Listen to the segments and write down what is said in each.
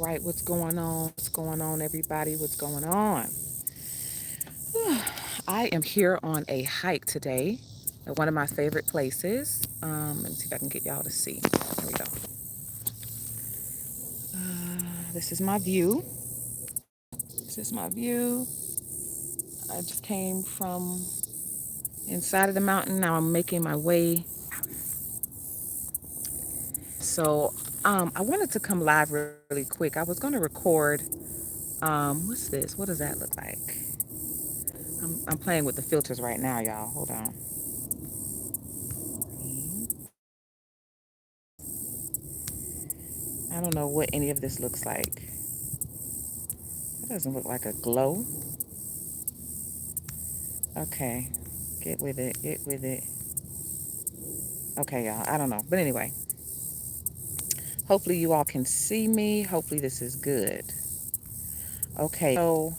right, what's going on? What's going on, everybody? What's going on? I am here on a hike today at one of my favorite places. Let me see if I can get y'all to see. There we go. This is my view. This is my view. I just came from inside of the mountain. Now I'm making my way. So I wanted to come live really quick. I was going to record. What's this? What does that look like? I'm playing with the filters right now, y'all. Hold on. I don't know what any of this looks like. That doesn't look like a glow. Okay. Get with it. Get with it. Okay, y'all. I don't know. But anyway, hopefully you all can see me. Hopefully this is good. Okay. So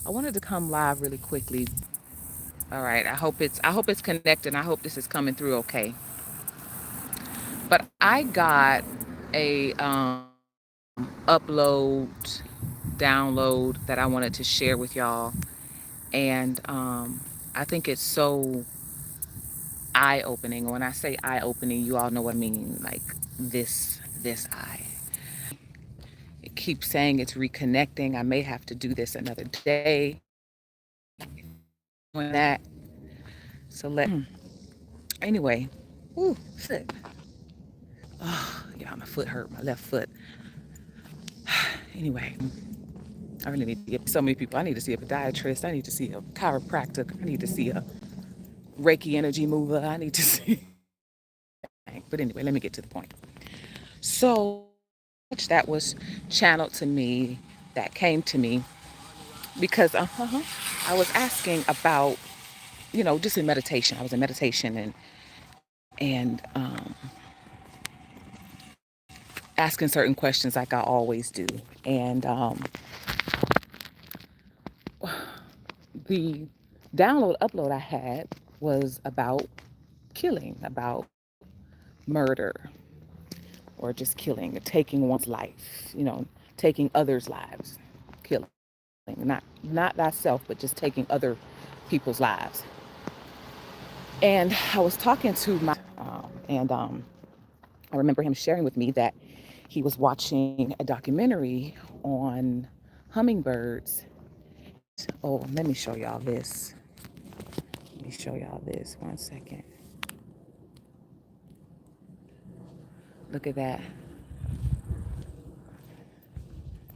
I wanted to come live really quickly. All right. I hope it's connected. I hope this is coming through okay. But I got a upload download that I wanted to share with y'all. And I think it's so eye opening. When I say eye opening, you all know what I mean. Like this eye. It keeps saying it's reconnecting. I may have to do this another day. Doing that. So anyway. Ooh, shit. Oh, yeah, my foot hurt. My left foot. Anyway, I really need to get so many people. I need to see a podiatrist. I need to see a chiropractor. I need to see a Reiki energy mover. I need to see. But anyway, let me get to the point. So that was channeled to me, that came to me because I was asking about, just in meditation. I was in meditation and asking certain questions like I always do. And the download upload I had was about killing, about murder, or just killing, taking one's life, taking others' lives, killing, not thyself, but just taking other people's lives. And I was talking to and I remember him sharing with me that he was watching a documentary on hummingbirds. Oh, let me show y'all this. Let me show y'all this. 1 second. Look at that.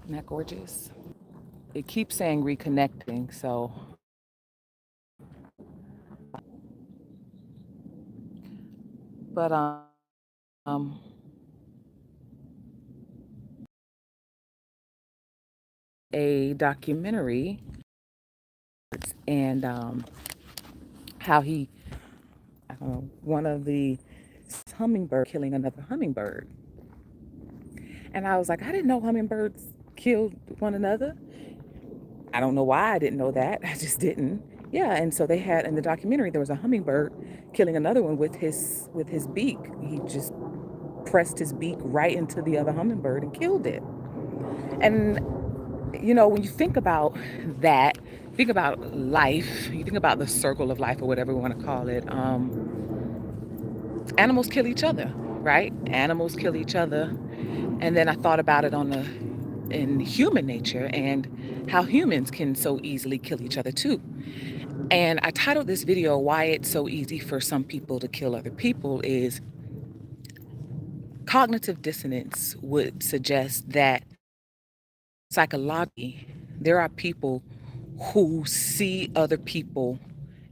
Isn't that gorgeous? It keeps saying reconnecting, so but a documentary and how he one of the hummingbird killing another hummingbird. And I was like, I didn't know hummingbirds killed one another. I don't know why I didn't know that. I just didn't. Yeah, and so they had in the documentary there was a hummingbird killing another one with his beak. He just pressed his beak right into the other hummingbird and killed it. And when you think about that, think about life, you think about the circle of life or whatever we want to call it. Animals kill each other, right? Animals kill each other. And then I thought about it in human nature and how humans can so easily kill each other too. And I titled this video, Why It's So Easy for Some People to Kill Other People, is cognitive dissonance would suggest that psychologically, there are people who see other people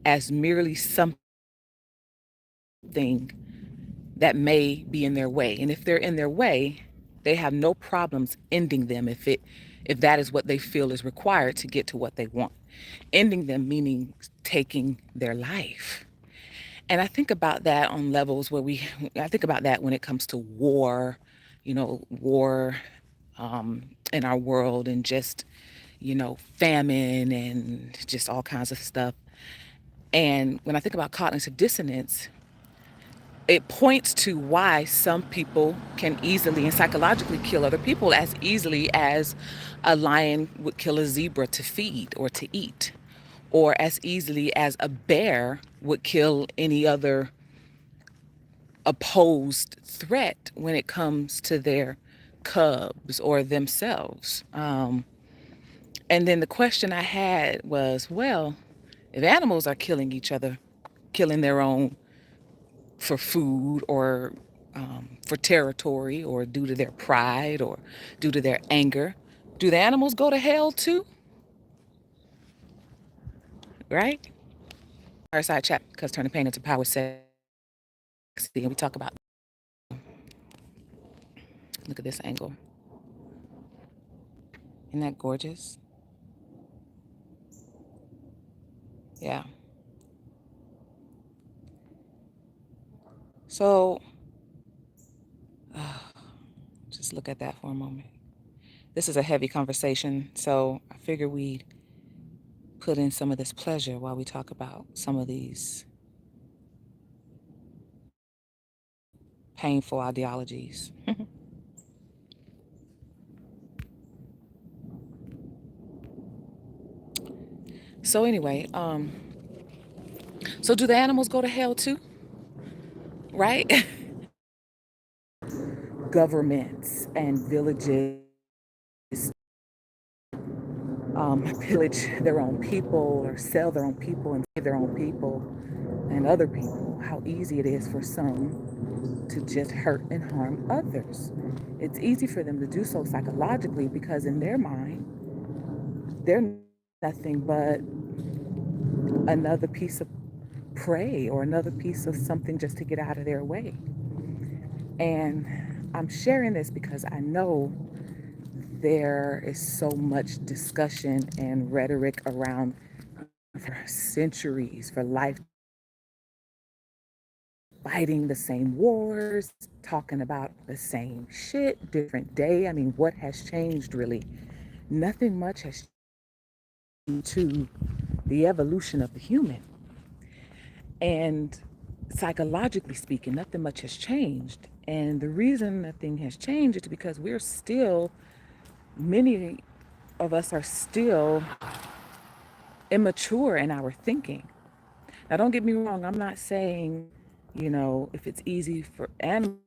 as merely something that may be in their way. And if they're in their way, they have no problems ending them if that is what they feel is required to get to what they want. Ending them meaning taking their life. And I think about that on levels I think about that when it comes to war, war in our world, and just, famine and just all kinds of stuff. And when I think about cognitive dissonance, it points to why some people can easily and psychologically kill other people as easily as a lion would kill a zebra to feed or to eat, or as easily as a bear would kill any other opposed threat when it comes to their cubs or themselves. And then the question I had was, well, if animals are killing each other, killing their own for food or for territory or due to their pride or due to their anger, do the animals go to hell too? Right? Fireside chat, because turning pain into power is sexy. And we talk about, look at this angle. Isn't that gorgeous? Yeah. So just look at that for a moment. This is a heavy conversation, so I figure we'd put in some of this pleasure while we talk about some of these painful ideologies. So anyway, so do the animals go to hell too? Right? Governments and villages pillage their own people or sell their own people and save their own people and other people. How easy it is for some to just hurt and harm others. It's easy for them to do so psychologically because in their mind, they're nothing but another piece of prey or another piece of something just to get out of their way. And I'm sharing this because I know there is so much discussion and rhetoric around for centuries, for life, fighting the same wars, talking about the same shit, different day. I mean, what has changed really? Nothing much has changed to the evolution of the human. And psychologically speaking, nothing much has changed. And the reason nothing has changed is because we're still, many of us are still immature in our thinking. Now, don't get me wrong, I'm not saying, if it's easy for animals,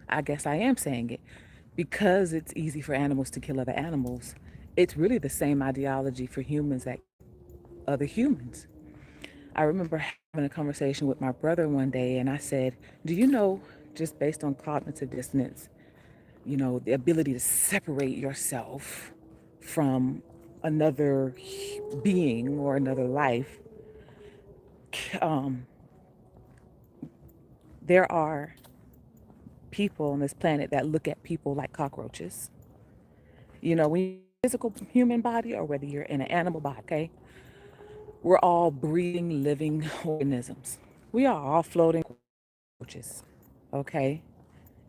I guess I am saying it. Because it's easy for animals to kill other animals, it's really the same ideology for humans that other humans. I remember having a conversation with my brother one day, and I said, do you know, just based on cognitive dissonance, the ability to separate yourself from another being or another life, um, there are people on this planet that look at people like cockroaches. When you're in a physical human body or whether you're in an animal body, okay, we're all breathing, living organisms. We are all floating cockroaches, okay?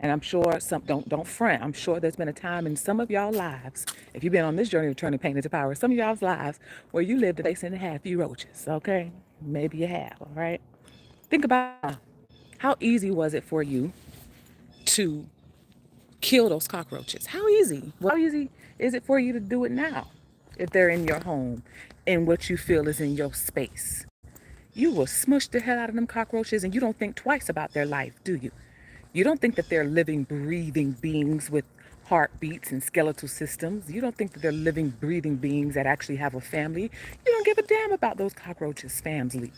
And I'm sure some don't front. I'm sure there's been a time in some of y'all lives, if you've been on this journey of turning pain into power, some of y'all's lives where you lived a place and a half few roaches, okay? Maybe you have, all right? Think about how easy was it for you to kill those cockroaches? How easy? Well, how easy is it for you to do it now if they're in your home and what you feel is in your space? You will smush the hell out of them cockroaches and you don't think twice about their life, do you? You don't think that they're living, breathing beings with heartbeats and skeletal systems. You don't think that they're living, breathing beings that actually have a family. You don't give a damn about those cockroaches' family,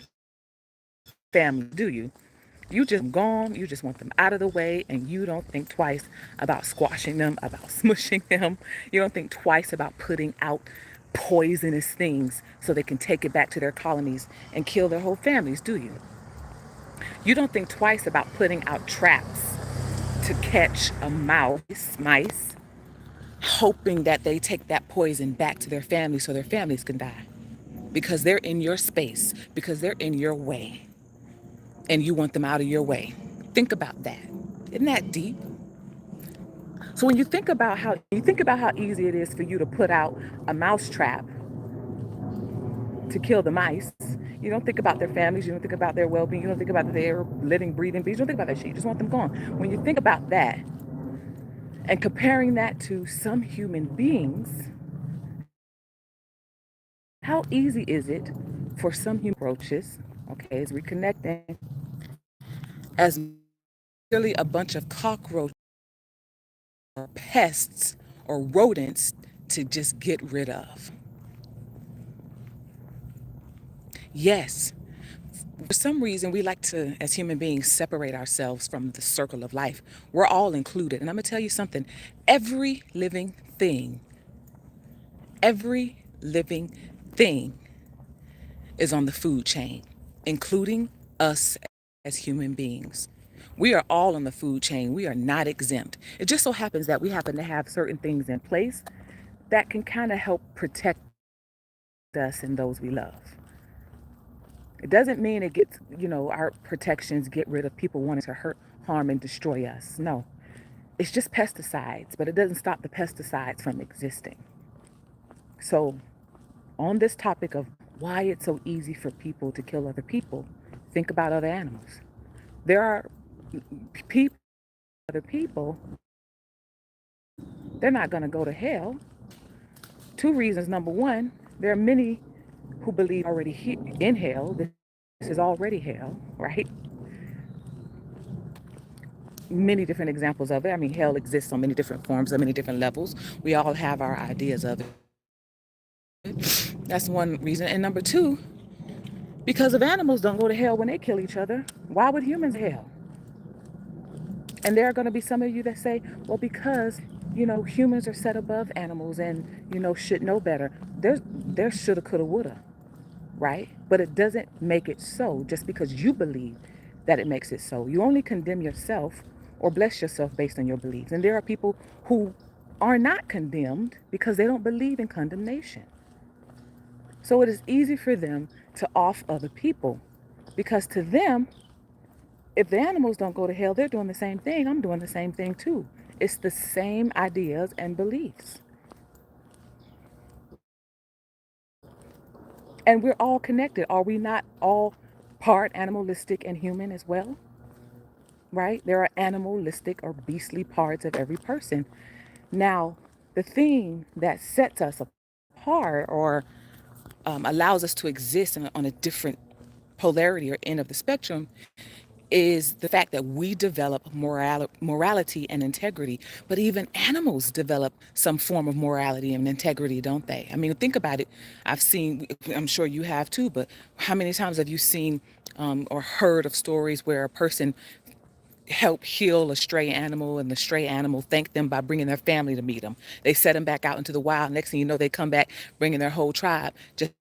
do you? You just gone, you just want them out of the way, and you don't think twice about squashing them, about smushing them. You don't think twice about putting out poisonous things so they can take it back to their colonies and kill their whole families, do you? You don't think twice about putting out traps to catch a mice, hoping that they take that poison back to their families so their families can die. Because they're in your space, because they're in your way, and you want them out of your way. Think about that. Isn't that deep? So when you think about how easy it is for you to put out a mouse trap to kill the mice. You don't think about their families. You don't think about their well-being. You don't think about their living, breathing beings. You don't think about that shit. You just want them gone. When you think about that and comparing that to some human beings, how easy is it for some human approaches, okay, as reconnecting, as merely a bunch of cockroaches or pests or rodents to just get rid of? Yes, for some reason, we like to, as human beings, separate ourselves from the circle of life. We're all included. And I'm going to tell you something, every living thing, every living thing is on the food chain, including us as human beings. We are all on the food chain. We are not exempt. It just so happens that we happen to have certain things in place that can kind of help protect us and those we love. It doesn't mean it gets, our protections get rid of people wanting to hurt, harm, and destroy us. No, it's just pesticides, but it doesn't stop the pesticides from existing. So, on this topic of why it's so easy for people to kill other people, think about other animals. There are people, other people, they're not going to go to hell. Two reasons. Number one, there are many who believe already in hell. This is already hell, right? Many different examples of it. I mean, hell exists on many different forms, on many different levels. We all have our ideas of it. That's one reason. And number two, because if animals don't go to hell when they kill each other, why would humans hell? And there are going to be some of you that say, well, because, humans are set above animals and, should know better. There's shoulda, coulda, woulda, right? But it doesn't make it so just because you believe that it makes it so. You only condemn yourself or bless yourself based on your beliefs. And there are people who are not condemned because they don't believe in condemnation. So it is easy for them to off other people because to them, if the animals don't go to hell, they're doing the same thing. I'm doing the same thing too. It's the same ideas and beliefs. And we're all connected. Are we not all part animalistic and human as well? Right? There are animalistic or beastly parts of every person. Now, the thing that sets us apart or allows us to exist on a different polarity or end of the spectrum is the fact that we develop morality and integrity. But even animals develop some form of morality and integrity, don't they? I mean, think about it. I'm sure you have too, but how many times have you seen or heard of stories where a person helped heal a stray animal and the stray animal thanked them by bringing their family to meet them? They set them back out into the wild. Next thing you know, they come back bringing their whole tribe. Just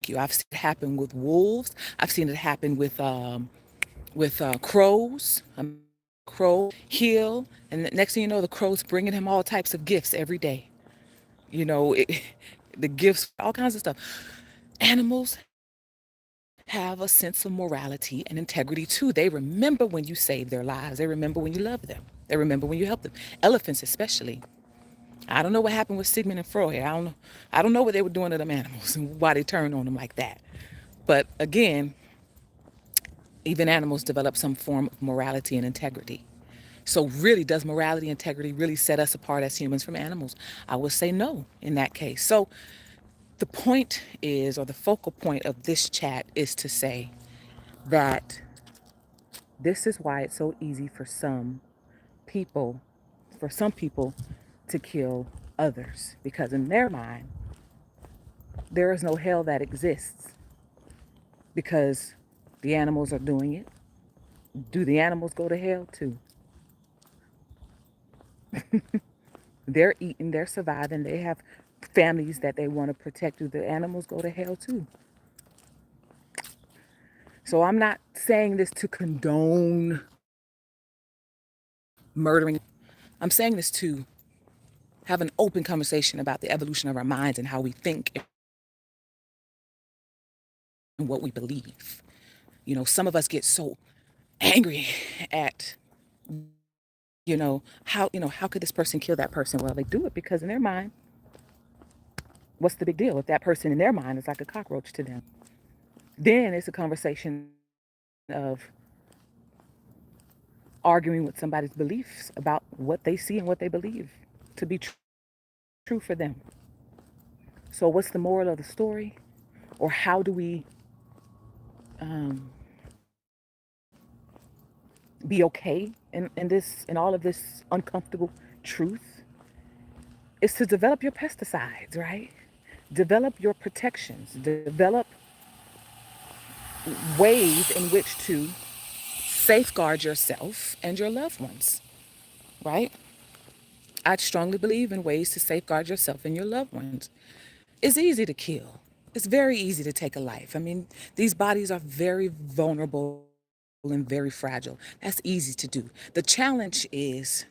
like you. I've seen it happen with wolves. I've seen it happen with crows. Crow heal, and the next thing you know, the crow's bringing him all types of gifts every day. You know, it, the gifts, all kinds of stuff. Animals have a sense of morality and integrity too. They remember when you save their lives. They remember when you love them. They remember when you help them. Elephants, especially. I don't know what happened with Sigmund and Freud. I don't know what they were doing to them animals and why they turned on them like that. But again, even animals develop some form of morality and integrity. So really, does morality and integrity really set us apart as humans from animals? I would say no in that case. So the point is, or the focal point of this chat is to say that this is why it's so easy people, for some people to kill others. Because in their mind, there is no hell that exists because the animals are doing it. Do the animals go to hell too? They're eating, they're surviving, they have families that they want to protect. Do the animals go to hell too? So I'm not saying this to condone murdering. I'm saying this to have an open conversation about the evolution of our minds and how we think and what we believe. Some of us get so angry at, how could this person kill that person? Well, they do it because in their mind, What's the big deal if that person in their mind is like a cockroach to them? Then it's a conversation of arguing with somebody's beliefs about what they see and what they believe to be true for them. So, what's the moral of the story? Or how do we um, be okay in all of this uncomfortable truth? Is to develop your pesticides, right? Develop your protections, develop ways in which to safeguard yourself and your loved ones, right? I strongly believe in ways to safeguard yourself and your loved ones. It's easy to kill. It's very easy to take a life. I mean, these bodies are very vulnerable and very fragile. That's easy to do. The challenge is,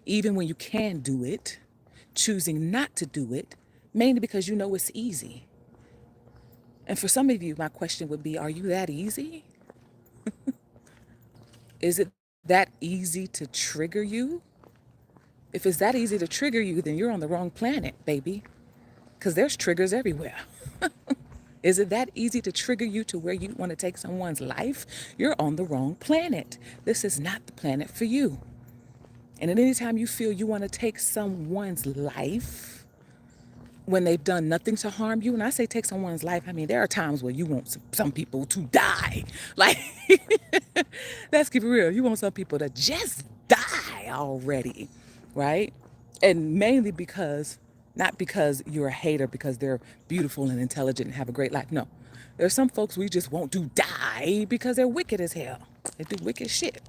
even when you can do it, choosing not to do it, mainly because you know it's easy. And for some of you, my question would be, are you that easy? Is it that easy to trigger you? If it's that easy to trigger you, then you're on the wrong planet, baby, because there's triggers everywhere. Is it that easy to trigger you to where you want to take someone's life? You're on the wrong planet. This is not the planet for you. And at any time you feel you want to take someone's life when they've done nothing to harm you, and I say take someone's life, I mean, there are times where you want some people to die. Like, let's keep it real. You want some people to just die already, right? And mainly because, not because you're a hater, because they're beautiful and intelligent and have a great life. No. There's some folks we just want to die because they're wicked as hell. They do wicked shit.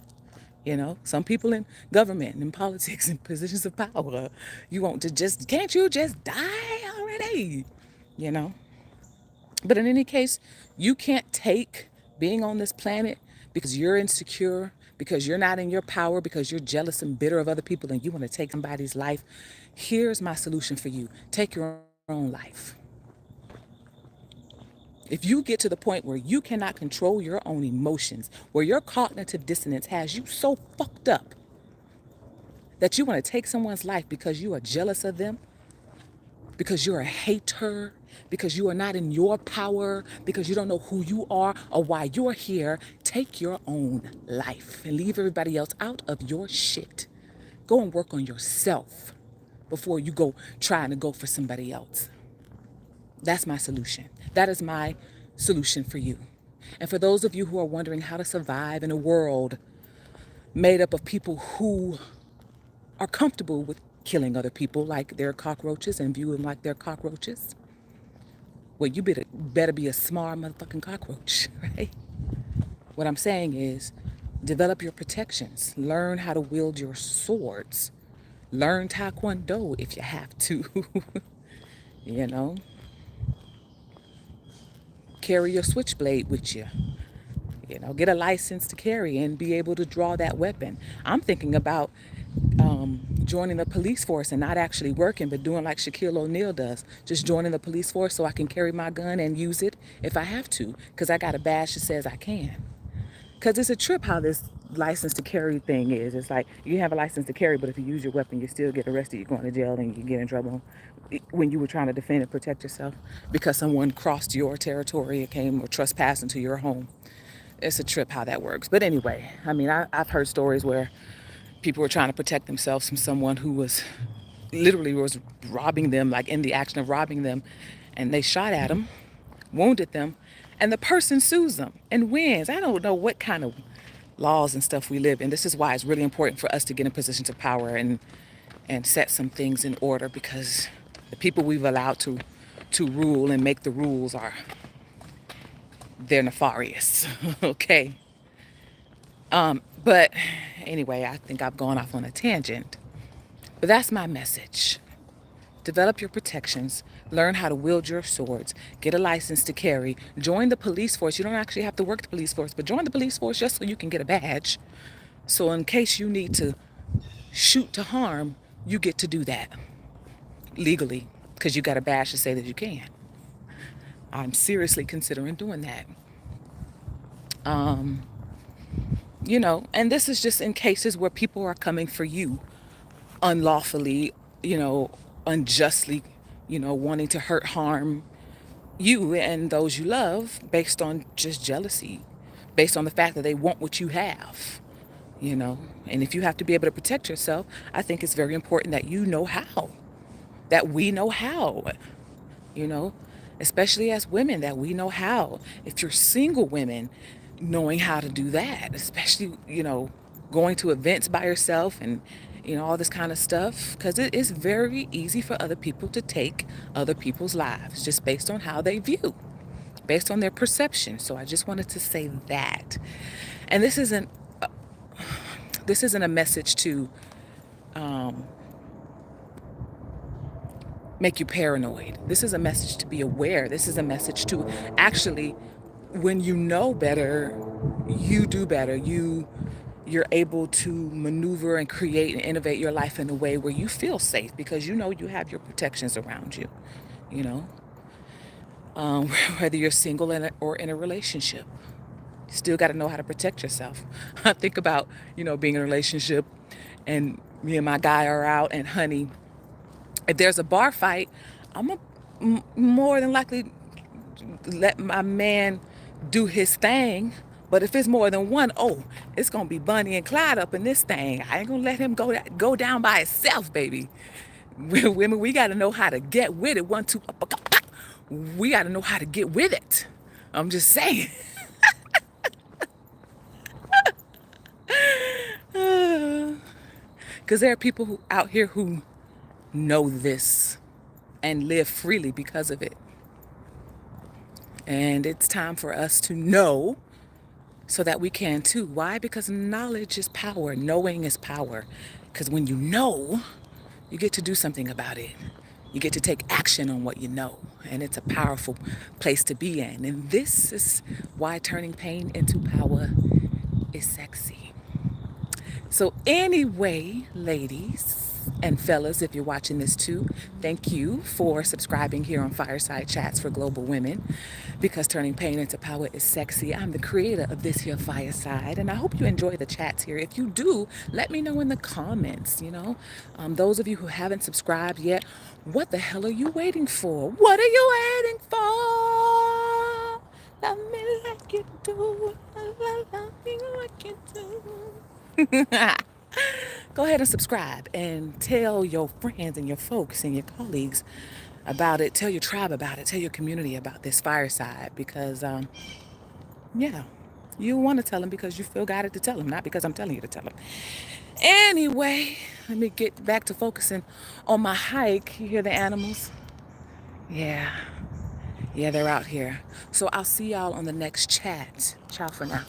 You know, some people in government and in politics and positions of power, you want to just, can't you just die already? You know? But in any case, you can't take being on this planet because you're insecure, because you're not in your power, because you're jealous and bitter of other people and you want to take somebody's life. Here's my solution for you: take your own life. If you get to the point where you cannot control your own emotions, where your cognitive dissonance has you so fucked up that you want to take someone's life because you are jealous of them, because you're a hater, because you are not in your power, because you don't know who you are or why you're here, take your own life and leave everybody else out of your shit. Go and work on yourself before you go trying to go for somebody else. That's my solution. That is my solution for you. And for those of you who are wondering how to survive in a world made up of people who are comfortable with killing other people like they're cockroaches and view them like they're cockroaches, well, you better be a smart motherfucking cockroach, right? What I'm saying is, develop your protections. Learn how to wield your swords. Learn Taekwondo if you have to. You know? Carry your switchblade with you. You know, get a license to carry and be able to draw that weapon. I'm thinking about joining the police force and not actually working, but doing like Shaquille O'Neal does. Just joining the police force so I can carry my gun and use it if I have to, because I got a badge that says I can. Because it's a trip how this license to carry thing is. It's like you have a license to carry, but if you use your weapon, you still get arrested. You're going to jail and you get in trouble when you were trying to defend and protect yourself because someone crossed your territory or came or trespassed into your home. It's a trip how that works. But anyway, I mean, I've heard stories where people were trying to protect themselves from someone who was literally was robbing them, like in the action of robbing them, and they shot at them, wounded them, and the person sues them and wins. I don't know what kind of laws and stuff we live in. This is why it's really important for us to get in positions of power and set some things in order, because the people we've allowed to rule and make the rules they're nefarious. Okay. But anyway, I think I've gone off on a tangent. But that's my message. Develop your protections. Learn how to wield your swords. Get a license to carry. Join the police force. You don't actually have to work the police force, but join the police force just so you can get a badge. So in case you need to shoot to harm, you get to do that legally because you got a badge to say that you can. I'm seriously considering doing that. You know, and this is just in cases where people are coming for you unlawfully, you know, unjustly, wanting to hurt, harm you and those you love based on just jealousy, based on the fact that they want what you have, you know. And if you have to be able to protect yourself, I think it's very important that you know how, that we know how, you know, especially as women, that we know how. If you're single women, knowing how to do that, especially, going to events by yourself and, all this kind of stuff, because it is very easy for other people to take other people's lives just based on how they view, based on their perception. So I just wanted to say that. And this isn't a message to make you paranoid. This is a message to be aware. This is a message to actually, when you know better, you do better. You're able to maneuver and create and innovate your life in a way where you feel safe because you know you have your protections around you, you know, whether you're single or in a relationship. You still got to know how to protect yourself. I think about, being in a relationship and me and my guy are out, and honey, if there's a bar fight, I'm more than likely let my man do his thing. But if it's more than one, oh, it's going to be Bonnie and Clyde up in this thing. I ain't going to let him go down by himself, baby. Women, we got to know how to get with it. 1, 2, up. We got to know how to get with it. I'm just saying. Because there are people out here who know this and live freely because of it. And it's time for us to know so that we can too. Why? Because knowledge is power. Knowing is power. Because when you know, you get to do something about it. You get to take action on what you know. And it's a powerful place to be in. And this is why turning pain into power is sexy. So anyway, ladies and fellas, if you're watching this too, thank you for subscribing here on Fireside Chats for Global Women, because turning pain into power is sexy. I'm the creator of this here Fireside, and I hope you enjoy the chats here. If you do, let me know in the comments, those of you who haven't subscribed yet, what the hell are you waiting for? What are you waiting for? Love me like you do. Love me like you do. Go ahead and subscribe and tell your friends and your folks and your colleagues about it. Tell your tribe about it. Tell your community about this Fireside, because, you want to tell them because you feel guided to tell them, not because I'm telling you to tell them. Anyway, let me get back to focusing on my hike. You hear the animals? Yeah, they're out here. So I'll see y'all on the next chat. Ciao for now.